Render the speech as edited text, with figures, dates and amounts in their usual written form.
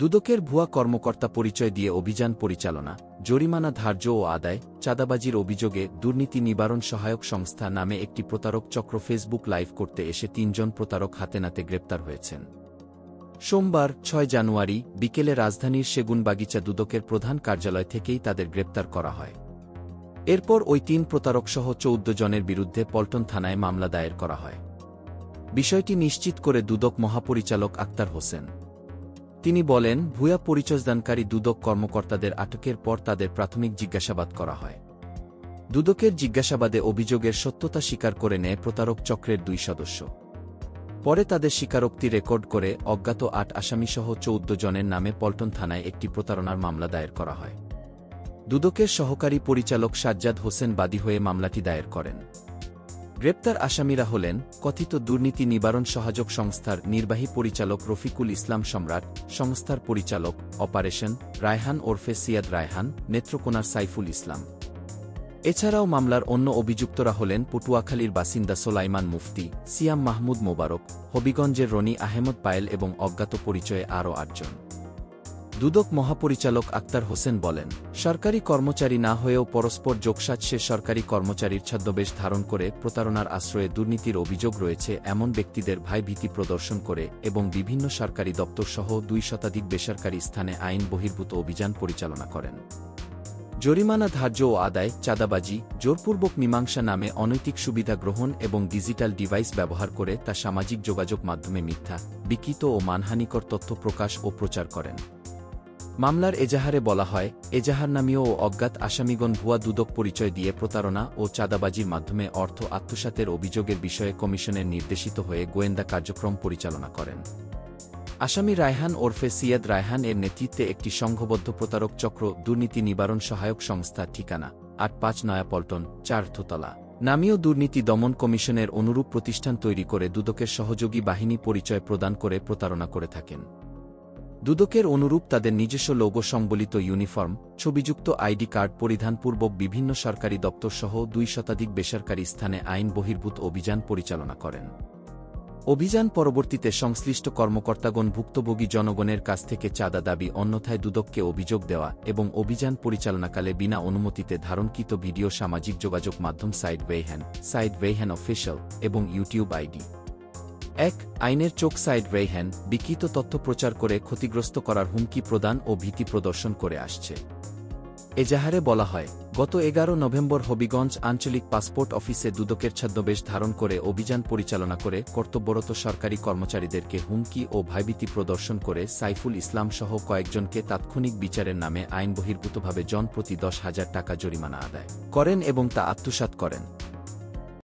দুদকের ভুয়া কর্মকর্তা পরিচয় দিয়ে অভিযান পরিচালনা, জরিমানা ধার্য ও আদায়, চাঁদাবাজির অভিযোগে দুর্নীতি নিবারণ সহায়ক সংস্থা নামে একটি প্রতারক চক্র ফেসবুক লাইভ করতে এসে ৩ জন প্রতারক হাতেনাতে গ্রেপ্তার হয়েছেন। সোমবার ৬ জানুয়ারি বিকেলে রাজধানীর সেগুনবাগিচা দুদকের প্রধান কার্যালয় থেকেই তাদের গ্রেপ্তার করা হয়। এরপর ওই ৩ প্রতারকসহ ১৪ জনের বিরুদ্ধে পল্টন থানায় মামলা দায়ের করা হয়। বিষয়টি নিশ্চিত করে দুদক মহাপরিচালক আক্তার হোসেন। তিনি বলেন, ভুয়া পরিচয়দানকারী দুদক কর্মকর্তাদের আটকের পর তাদের প্রাথমিক জিজ্ঞাসাবাদ করা হয়। দুদকের জিজ্ঞাসাবাদে অভিযোগের সত্যতা স্বীকার করে নেয় প্রতারক চক্রের ২ সদস্য। পরে তাদের স্বীকারোক্তি রেকর্ড করে অজ্ঞাত ৮ আসামিসহ ১৪ জনের নামে পল্টন থানায় একটি প্রতারণার মামলা দায়ের করা হয়। দুদকের সহকারী পরিচালক সাজ্জাদ হোসেন বাদী হয়ে মামলাটি দায়ের করেন। গ্রেপ্তার আসামিরা হলেন কথিত দুর্নীতি নিবারণ সহায়ক সংস্থার নির্বাহী পরিচালক রফিকুল ইসলাম সম্রাট, সংস্থার পরিচালক অপারেশন রায়হান ওরফে সিয়াদ রায়হান, নেত্রকোনার সাইফুল ইসলাম। এছাড়াও মামলার অন্য অভিযুক্তরা হলেন পটুয়াখালীর বাসিন্দা সোলাইমান মুফতি, সিয়াম মাহমুদ মোবারক, হবিগঞ্জের রনি আহমেদ পায়েল এবং অজ্ঞাত পরিচয়ে আরও ৮ জন। দুদক মহাপরিচালক আক্তার হোসেন বলেন, সরকারি কর্মচারী না হয়েও পরস্পর যোগসাজশে সরকারি কর্মচারীর ছদ্মবেশ ধারণ করে প্রতারণার আশ্রয়ে দুর্নীতির অভিযোগ রয়েছে এমন ব্যক্তিদের ভয়ভীতি প্রদর্শন করে এবং বিভিন্ন সরকারি দপ্তরসহ ২ শতাধিক বেসরকারি স্থানে আইন বহির্ভূত অভিযান পরিচালনা করেন। জরিমানা ধার্য ও আদায়, চাঁদাবাজি, জোরপূর্বক মীমাংসা নামে অনৈতিক সুবিধা গ্রহণ এবং ডিজিটাল ডিভাইস ব্যবহার করে তা সামাজিক যোগাযোগ মাধ্যমে মিথ্যা, বিকৃত ও মানহানিকর তথ্য প্রকাশ ও প্রচার করেন। মামলার এজাহারে বলা হয়, এজাহারনামীয় ও অজ্ঞাত আসামিগণ ভুয়া দুদক পরিচয় দিয়ে প্রতারণা ও চাঁদাবাজির মাধ্যমে অর্থ আত্মসাতের অভিযোগের বিষয়ে কমিশনের নির্দেশিত হয়ে গোয়েন্দা কার্যক্রম পরিচালনা করেন। আসামি রায়হান ওরফে সিয়াদ রায়হান এর নেতৃত্বে একটি সংঘবদ্ধ প্রতারক চক্র দুর্নীতি নিবারণ সহায়ক সংস্থা, ঠিকানা ৮৫ নয়াপল্টন ৪ থতলা নামীয় দুর্নীতি দমন কমিশনের অনুরূপ প্রতিষ্ঠান তৈরি করে দুদকের সহযোগী বাহিনী পরিচয় প্রদান করে প্রতারণা করে থাকেন। দুদকের অনুরূপ তাদের নিজস্ব লোগো সংবলিত ইউনিফর্ম, ছবিযুক্ত আইডি কার্ড পরিধানপূর্বক বিভিন্ন সরকারি দপ্তরসহ ২ শতাধিক বেসরকারি স্থানে আইন বহির্ভূত অভিযান পরিচালনা করেন। অভিযান পরবর্তীতে সংশ্লিষ্ট কর্মকর্তাগণ ভুক্তভোগী জনগণের কাছ থেকে চাঁদা দাবি, অন্যথায় দুদককে অভিযোগ দেওয়া এবং অভিযান পরিচালনাকালে বিনা অনুমতিতে ধারণকৃত ভিডিও সামাজিক যোগাযোগ মাধ্যম সাইড ওয়েহ্যান অফিশিয়াল এবং ইউটিউব আইডি ১ আইনের চোখ সাইড ওয়েহ্যান বিকৃত তথ্য প্রচার করে ক্ষতিগ্রস্ত করার হুমকি প্রদান ও ভীতি প্রদর্শন করে আসছে। এজাহারে বলা হয়, গত ১১ নভেম্বর হবিগঞ্জ আঞ্চলিক পাসপোর্ট অফিসে দুদকের ছদ্মবেশ ধারণ করে অভিযান পরিচালনা করে কর্তব্যরত সরকারি কর্মচারীদেরকে হুমকি ও ভয়ভীতি প্রদর্শন করে সাইফুল ইসলাম সহ কয়েকজনকে তাৎক্ষণিক বিচারের নামে আইন বহির্ভূতভাবে জনপ্রতি ১০,০০০ টাকা জরিমানা আদায় করেন এবং তা আত্মসাৎ করেন।